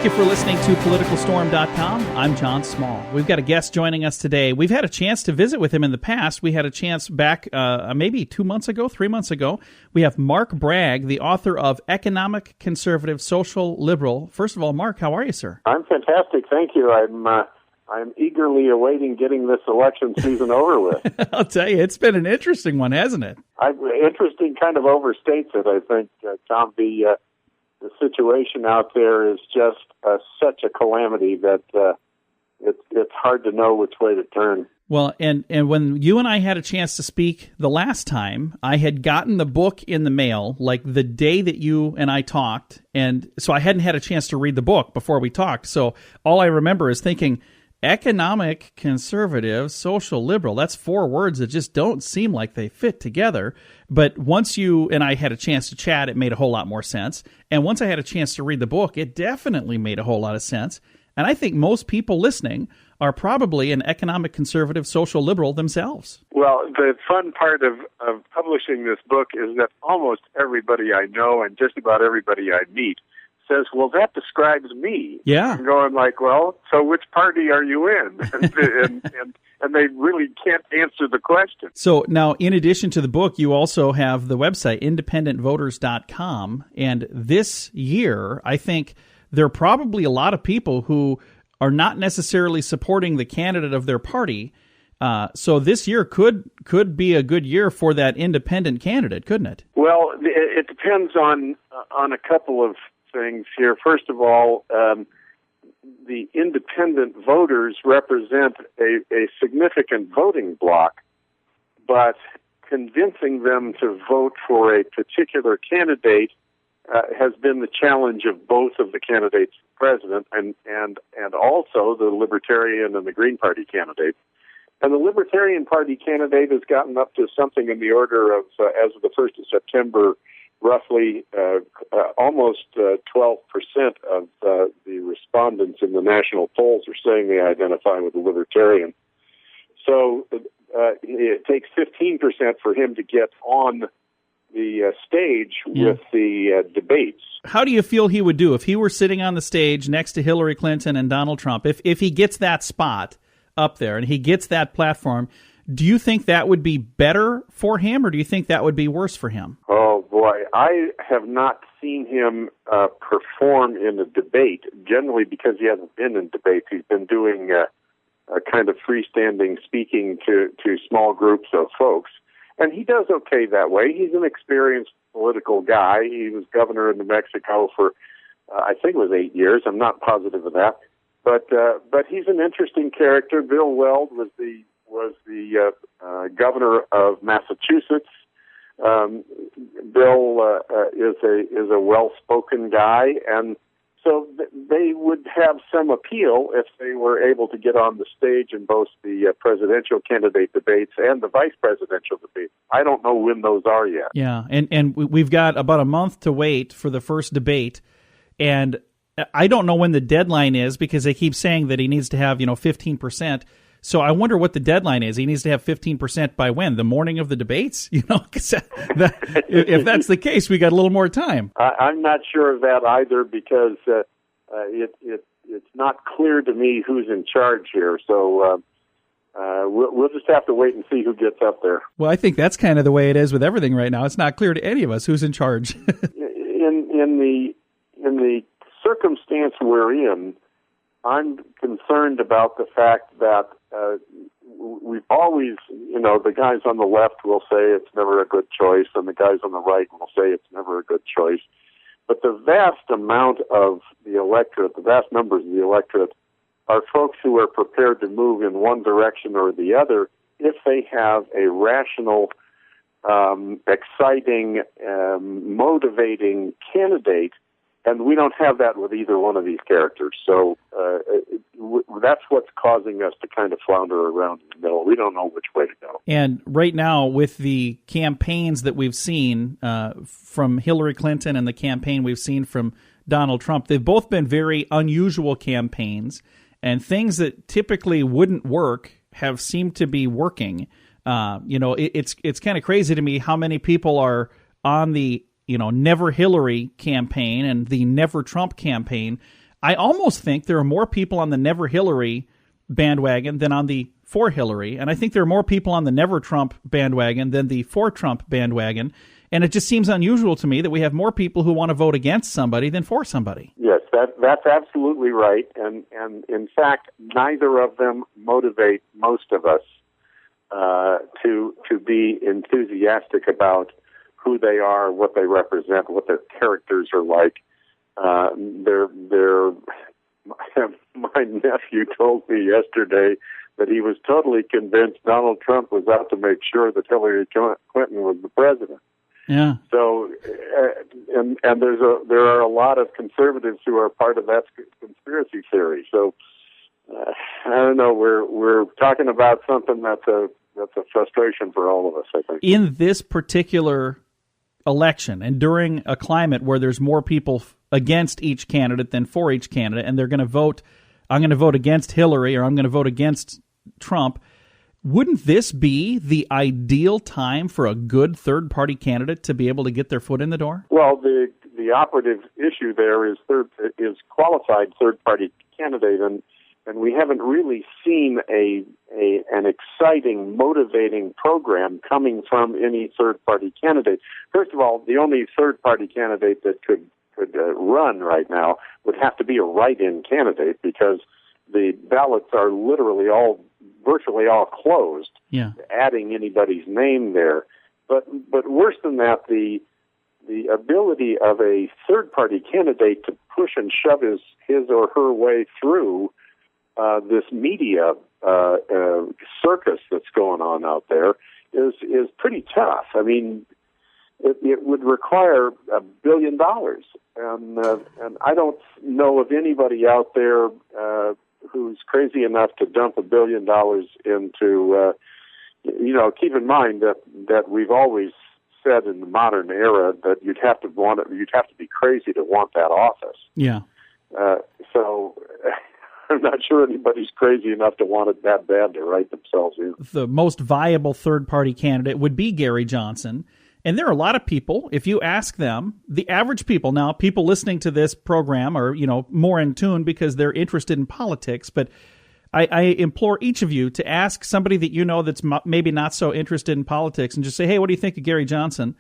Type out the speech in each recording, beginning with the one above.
Thank you for listening to PoliticalStorm.com. I'm John Small. We've got a guest joining us today. We've had a chance to visit with him in the past. We had a chance back maybe 3 months ago. We have Mark Bragg, the author of Economic, Conservative, Social, Liberal. First of all, Mark, how are you, sir? I'm fantastic. Thank you. I'm eagerly awaiting getting this election season over with. I'll tell you, it's been an interesting one, hasn't it? Interesting kind of overstates it, I think, Tom. The situation out there is just such a calamity that it's hard to know which way to turn. Well, and when you and I had a chance to speak the last time, I had gotten the book in the mail like the day that you and I talked, and so I hadn't had a chance to read the book before we talked. So all I remember is thinking, economic, conservative, social, liberal. That's 4 words that just don't seem like they fit together. But once you and I had a chance to chat, it made a whole lot more sense. And once I had a chance to read the book, it definitely made a whole lot of sense. And I think most people listening are probably an economic, conservative, social, liberal themselves. Well, the fun part of publishing this book is that almost everybody I know and just about everybody I meet says, well, that describes me. Yeah. I'm going like, well, so which party are you in? and they really can't answer the question. So now, in addition to the book, you also have the website, independentvoters.com. And this year, I think there are probably a lot of people who are not necessarily supporting the candidate of their party. So this year could be a good year for that independent candidate, couldn't it? Well, it depends on a couple of things here. First of all, the independent voters represent a significant voting bloc, but convincing them to vote for a particular candidate has been the challenge of both of the candidates for president and also the Libertarian and the Green Party candidates. And the Libertarian Party candidate has gotten up to something in the order of, as of the 1st of September, roughly almost 12% of the respondents in the national polls are saying they identify with the Libertarian. So it takes 15% for him to get on the stage with the debates. How do you feel he would do if he were sitting on the stage next to Hillary Clinton and Donald Trump? If he gets that spot up there and he gets that platform, do you think that would be better for him, or do you think that would be worse for him? Oh, boy. I have not seen him perform in a debate, generally because he hasn't been in debates. He's been doing a kind of freestanding speaking to small groups of folks. And he does okay that way. He's an experienced political guy. He was governor of New Mexico for, I think it was 8 years. I'm not positive of that. But he's an interesting character. Bill Weld was the governor of Massachusetts. Bill is a well-spoken guy, and so they would have some appeal if they were able to get on the stage in both the presidential candidate debates and the vice presidential debates. I don't know when those are yet. Yeah, and we've got about a month to wait for the first debate, and I don't know when the deadline is because they keep saying that he needs to have 15%. So I wonder what the deadline is. He needs to have 15% by when? The morning of the debates? If that's the case, we got a little more time. I'm not sure of that either because it's not clear to me who's in charge here. So we'll just have to wait and see who gets up there. Well, I think that's kind of the way it is with everything right now. It's not clear to any of us who's in charge. in the circumstance we're in, I'm concerned about the fact that we've always, the guys on the left will say it's never a good choice, and the guys on the right will say it's never a good choice. But the vast amount of the electorate, the vast numbers of the electorate, are folks who are prepared to move in one direction or the other if they have a rational, exciting, motivating candidate. And we don't have that with either one of these characters. So that's what's causing us to kind of flounder around in the middle. We don't know which way to go. And right now, with the campaigns that we've seen from Hillary Clinton and the campaign we've seen from Donald Trump, they've both been very unusual campaigns. And things that typically wouldn't work have seemed to be working. It's kind of crazy to me how many people are on the Never Hillary campaign and the Never Trump campaign. I almost think there are more people on the Never Hillary bandwagon than on the For Hillary, and I think there are more people on the Never Trump bandwagon than the For Trump bandwagon, and it just seems unusual to me that we have more people who want to vote against somebody than for somebody. Yes, that's absolutely right, and in fact, neither of them motivate most of us to be enthusiastic about who they are, what they represent, what their characters are like. My nephew told me yesterday that he was totally convinced Donald Trump was out to make sure that Hillary Clinton was the president. Yeah. So, and there are a lot of conservatives who are part of that conspiracy theory. So, I don't know. We're talking about something that's a frustration for all of us, I think. In this particular election and during a climate where there's more people against each candidate than for each candidate, and they're going to vote, I'm going to vote against Hillary or I'm going to vote against Trump, wouldn't this be the ideal time for a good third-party candidate to be able to get their foot in the door? Well, the operative issue there is qualified third-party candidate, and we haven't really seen an exciting, motivating program coming from any third-party candidate. First of all, the only third-party candidate that could run right now would have to be a write-in candidate, because the ballots are virtually all closed. Yeah. Adding anybody's name there. But worse than that, the ability of a third-party candidate to push and shove his or her way through this media circus that's going on out there is pretty tough. I mean, it would require $1 billion, and I don't know of anybody out there who's crazy enough to dump $1 billion into. Keep in mind that we've always said in the modern era that you'd have to be crazy to want that office. Yeah. So I'm not sure anybody's crazy enough to want it that bad to write themselves in. The most viable third-party candidate would be Gary Johnson. And there are a lot of people, if you ask them, the average people, now people listening to this program are, more in tune because they're interested in politics, but I implore each of you to ask somebody that you know that's maybe not so interested in politics and just say, hey, what do you think of Gary Johnson?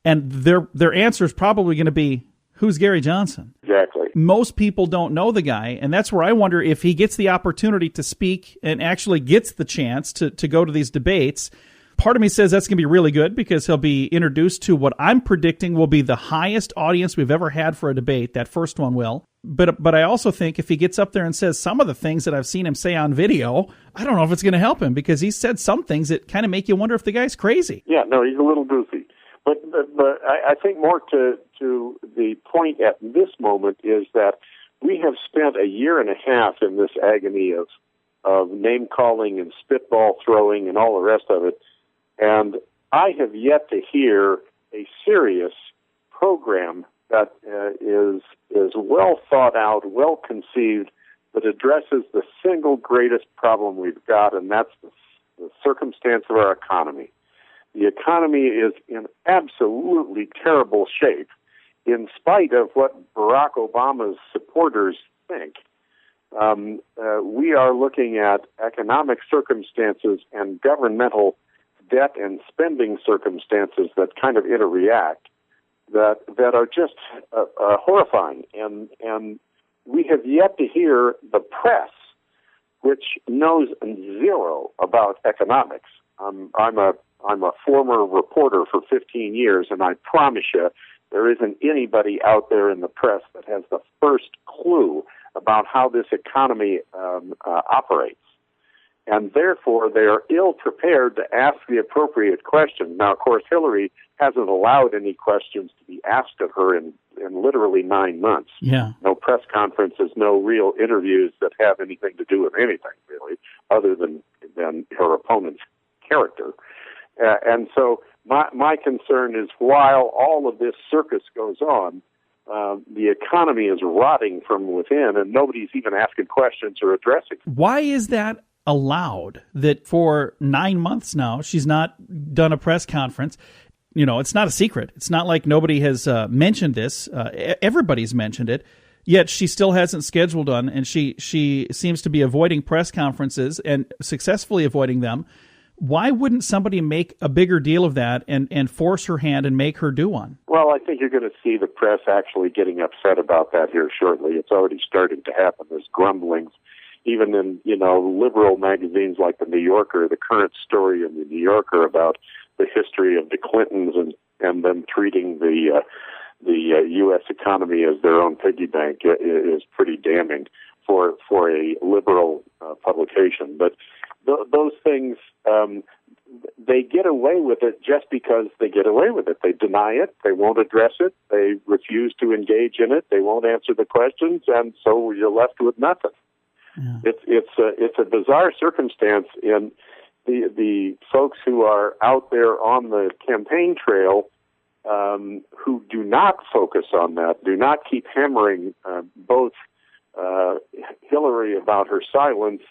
And their answer is probably going to be, who's Gary Johnson? Exactly. Most people don't know the guy, and that's where I wonder if he gets the opportunity to speak and actually gets the chance to go to these debates. Part of me says that's going to be really good because he'll be introduced to what I'm predicting will be the highest audience we've ever had for a debate. That first one will. But I also think if he gets up there and says some of the things that I've seen him say on video, I don't know if it's going to help him, because he said some things that kind of make you wonder if the guy's crazy. Yeah, no, he's a little goofy. But I think more to the point at this moment is that we have spent a year and a half in this agony of name-calling and spitball throwing and all the rest of it. And I have yet to hear a serious program that is well thought out, well conceived, that addresses the single greatest problem we've got, and that's the circumstance of our economy. The economy is in absolutely terrible shape, in spite of what Barack Obama's supporters think. We are looking at economic circumstances and governmental debt and spending circumstances that kind of interact that are just horrifying. And we have yet to hear the press, which knows zero about economics. I'm a former reporter for 15 years, and I promise you there isn't anybody out there in the press that has the first clue about how this economy operates. And therefore, they are ill-prepared to ask the appropriate questions. Now, of course, Hillary hasn't allowed any questions to be asked of her in literally 9 months. Yeah. No press conferences, no real interviews that have anything to do with anything, really, other than her opponent's character. And so my concern is, while all of this circus goes on, the economy is rotting from within, and nobody's even asking questions or addressing it. Why is that allowed, that for 9 months now she's not done a press conference? It's not a secret. It's not like nobody has mentioned this. Everybody's mentioned it. Yet she still hasn't scheduled one, and she seems to be avoiding press conferences and successfully avoiding them. Why wouldn't somebody make a bigger deal of that and force her hand and make her do one? Well, I think you're going to see the press actually getting upset about that here shortly. It's already starting to happen. There's grumblings, even in, liberal magazines like the New Yorker, the current story in the New Yorker about the history of the Clintons and them treating the U.S. economy as their own piggy bank is pretty damning for a liberal publication. But those things, they get away with it just because they get away with it. They deny it. They won't address it. They refuse to engage in it. They won't answer the questions, and so you're left with nothing. Yeah. It's a bizarre circumstance in the folks who are out there on the campaign trail, who do not focus on that, do not keep hammering both Hillary about her silence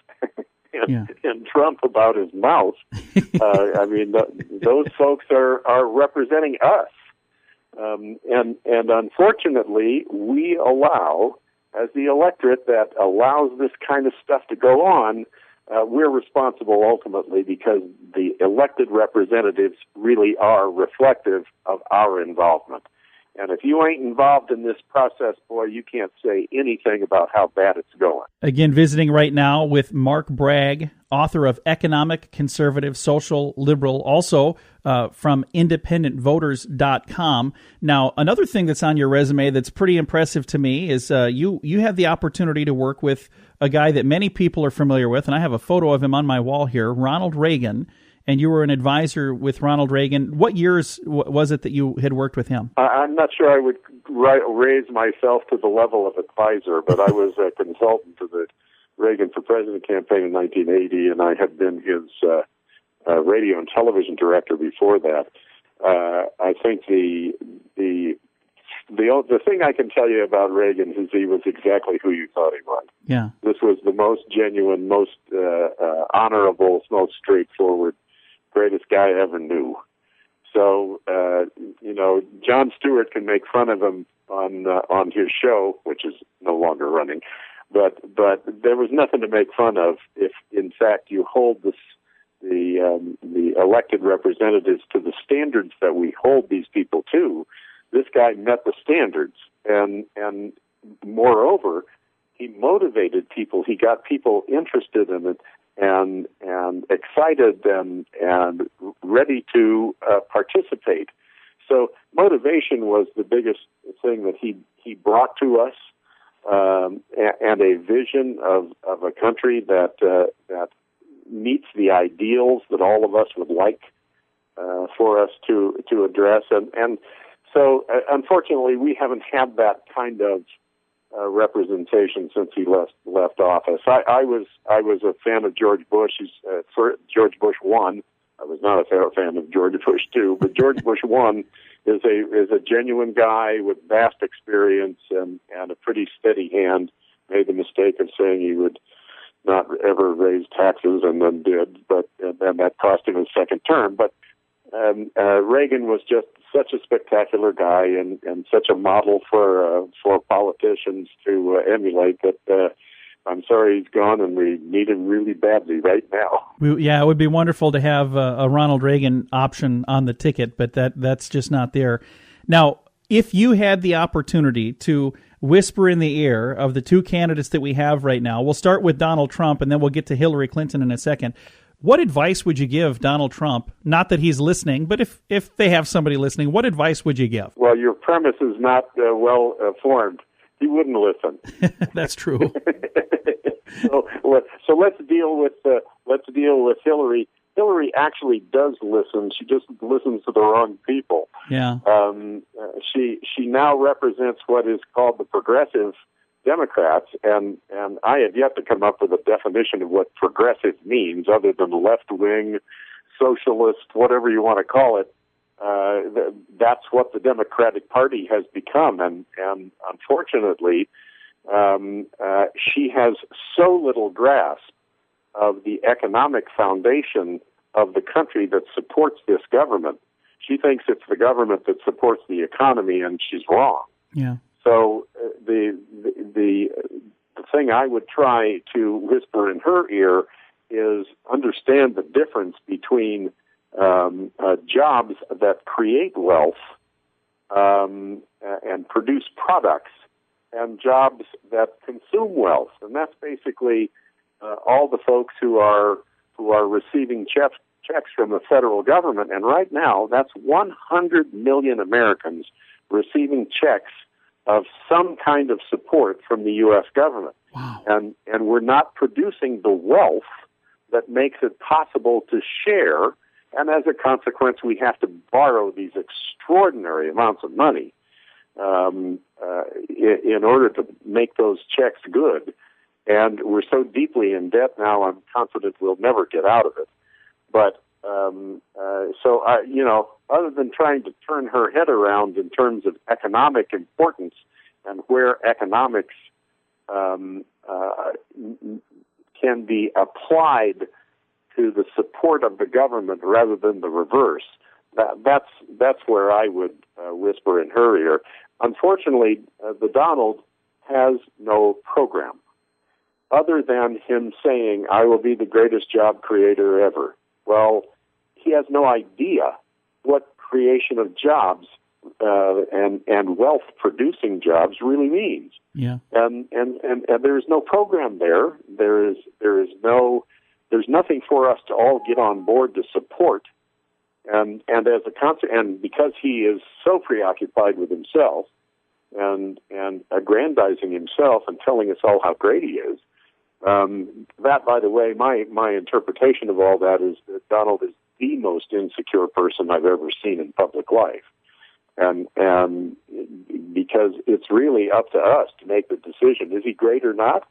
and Trump about his mouth. Those folks are representing us. And unfortunately, we allow, as the electorate that allows this kind of stuff to go on, we're responsible ultimately because the elected representatives really are reflective of our involvement. And if you ain't involved in this process, boy, you can't say anything about how bad it's going. Again, visiting right now with Mark Bragg, author of Economic, Conservative, Social, Liberal, also from IndependentVoters.com. Now, another thing that's on your resume that's pretty impressive to me is you had the opportunity to work with a guy that many people are familiar with, and I have a photo of him on my wall here, Ronald Reagan. And you were an advisor with Ronald Reagan. What years was it that you had worked with him? I'm not sure I would raise myself to the level of advisor, but I was a consultant to the Reagan for President campaign in 1980, and I had been his radio and television director before that. I think the thing I can tell you about Reagan is he was exactly who you thought he was. Yeah. This was the most genuine, most honorable, most straightforward, greatest guy I ever knew. So, Jon Stewart can make fun of him on his show, which is no longer running, but there was nothing to make fun of if, in fact, you hold the elected representatives to the standards that we hold these people to. This guy met the standards, and moreover, he motivated people. He got people interested in it and excited and ready to participate. So motivation was the biggest thing that he brought to us, and a vision of a country that meets the ideals that all of us would like for us to address. And so, unfortunately, we haven't had that kind of representation since he left office. I was a fan of George Bush. George Bush 1. I was not a fan of George Bush 2, but George Bush 1 is a genuine guy with vast experience and a pretty steady hand. Made the mistake of saying he would not ever raise taxes and then did, and that cost him his second term. But Reagan was just such a spectacular guy and such a model for politicians to emulate that I'm sorry he's gone, and we need him really badly right now. It would be wonderful to have a Ronald Reagan option on the ticket, but that's just not there. Now, if you had the opportunity to whisper in the ear of the two candidates that we have right now, we'll start with Donald Trump, and then we'll get to Hillary Clinton in a second. What advice would you give Donald Trump? Not that he's listening, but if they have somebody listening, what advice would you give? Well, your premise is not well formed. He wouldn't listen. That's true. So let's deal with Hillary. Hillary actually does listen. She just listens to the wrong people. Yeah. She now represents what is called the progressive Democrats, and I have yet to come up with a definition of what progressive means, other than left wing, socialist, whatever you want to call it. That's what the Democratic Party has become, and unfortunately, she has so little grasp of the economic foundation of the country that supports this government. She thinks it's the government that supports the economy, and she's wrong. Yeah. So the the thing I would try to whisper in her ear is understand the difference between jobs that create wealth and produce products, and jobs that consume wealth, and that's basically all the folks who are receiving checks from the federal government. And right now, that's 100 million Americans receiving checks of some kind of support from the U.S. government. Wow. And we're not producing the wealth that makes it possible to share, and as a consequence, we have to borrow these extraordinary amounts of money in order to make those checks good. And we're so deeply in debt now, I'm confident we'll never get out of it. But other than trying to turn her head around in terms of economic importance and where economics can be applied to the support of the government rather than the reverse, that's where I would whisper in her ear. Unfortunately, the Donald has no program other than him saying, "I will be the greatest job creator ever." Well, he has no idea what creation of jobs and wealth-producing jobs really means. Yeah. And there is no program there. There's nothing for us to all get on board to support. And as a and because he is so preoccupied with himself and aggrandizing himself and telling us all how great he is, that, by the way, my interpretation of all that is that Donald is the most insecure person I've ever seen in public life. And because it's really up to us to make the decision. Is he great or not?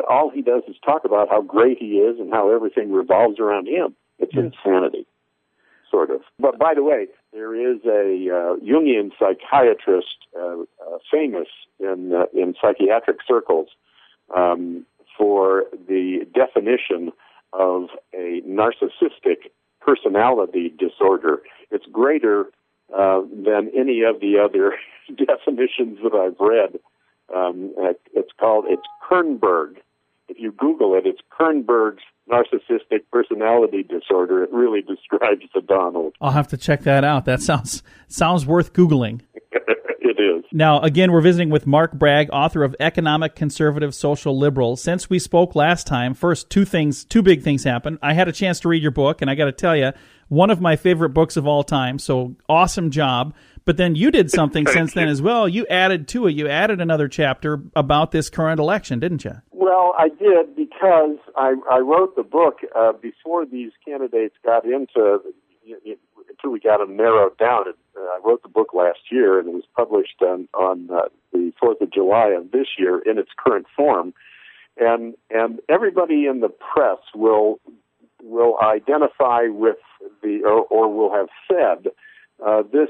All he does is talk about how great he is and how everything revolves around him. It's insanity, sort of. But by the way, there is a Jungian psychiatrist, famous in psychiatric circles, for the definition of a narcissistic personality disorder. It's greater than any of the other definitions that I've read. It's Kernberg. If you Google it, it's Kernberg's narcissistic personality disorder. It really describes the Donald. I'll have to check that out. That sounds worth Googling. It is. Now, again, we're visiting with Mark Bragg, author of Economic Conservative Social Liberal. Since we spoke last time, first, two big things happened. I had a chance to read your book, and I got to tell you, one of my favorite books of all time, so awesome job. But then you did something since then as well. You added to it. You added another chapter about this current election, didn't you? Well, I did because I wrote the book before these candidates got until we got them narrowed down. I wrote the book last year, and it was published on the 4th of July of this year in its current form. And everybody in the press will identify with or will have said this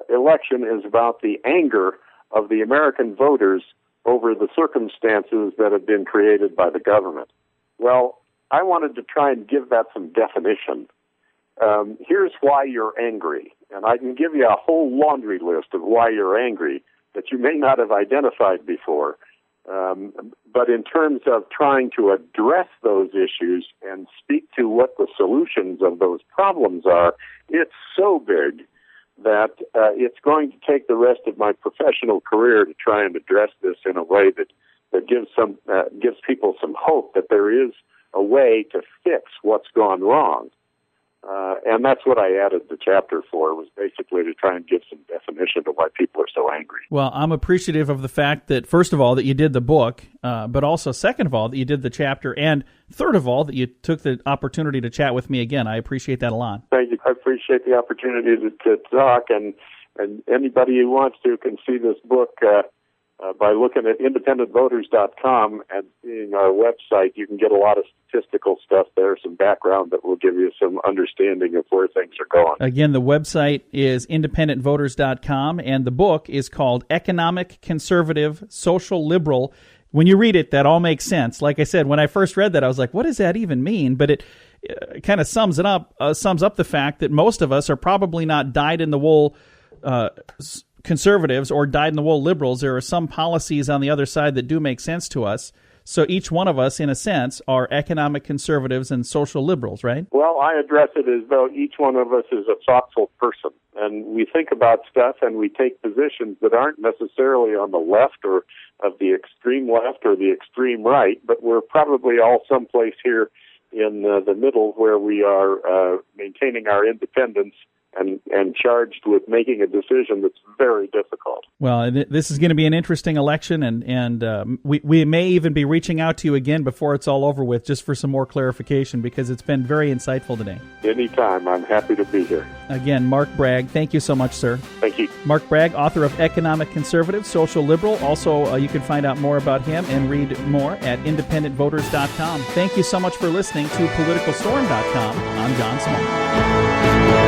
election is about the anger of the American voters over the circumstances that have been created by the government. Well, I wanted to try and give that some definition. Here's why you're angry, and I can give you a whole laundry list of why you're angry that you may not have identified before. But in terms of trying to address those issues and speak to what the solutions of those problems are, it's so big that it's going to take the rest of my professional career to try and address this in a way that gives people some hope that there is a way to fix what's gone wrong. And that's what I added the chapter for, was basically to try and give some definition to why people are so angry. Well, I'm appreciative of the fact that, first of all, that you did the book, but also, second of all, that you did the chapter, and third of all, that you took the opportunity to chat with me again. I appreciate that a lot. Thank you. I appreciate the opportunity to talk, and anybody who wants to can see this book by looking at independentvoters.com and seeing our website. You can get a lot of statistical stuff there, some background that will give you some understanding of where things are going. Again, the website is independentvoters.com, and the book is called Economic Conservative Social Liberal. When you read it, that all makes sense. Like I said, when I first read that, I was like, what does that even mean? But it kind of sums up the fact that most of us are probably not dyed-in-the-wool conservatives or dyed-in-the-wool liberals, there are some policies on the other side that do make sense to us. So each one of us, in a sense, are economic conservatives and social liberals, right? Well, I address it as though each one of us is a thoughtful person, and we think about stuff and we take positions that aren't necessarily on the left or of the extreme left or the extreme right, but we're probably all someplace here in the middle where we are maintaining our independence and charged with making a decision that's very difficult. Well, this is going to be an interesting election, and we may even be reaching out to you again before it's all over with, just for some more clarification, because it's been very insightful today. Anytime. I'm happy to be here. Again, Mark Bragg, thank you so much, sir. Thank you. Mark Bragg, author of Economic Conservative, Social Liberal. Also, you can find out more about him and read more at independentvoters.com. Thank you so much for listening to politicalstorm.com. I'm John Small.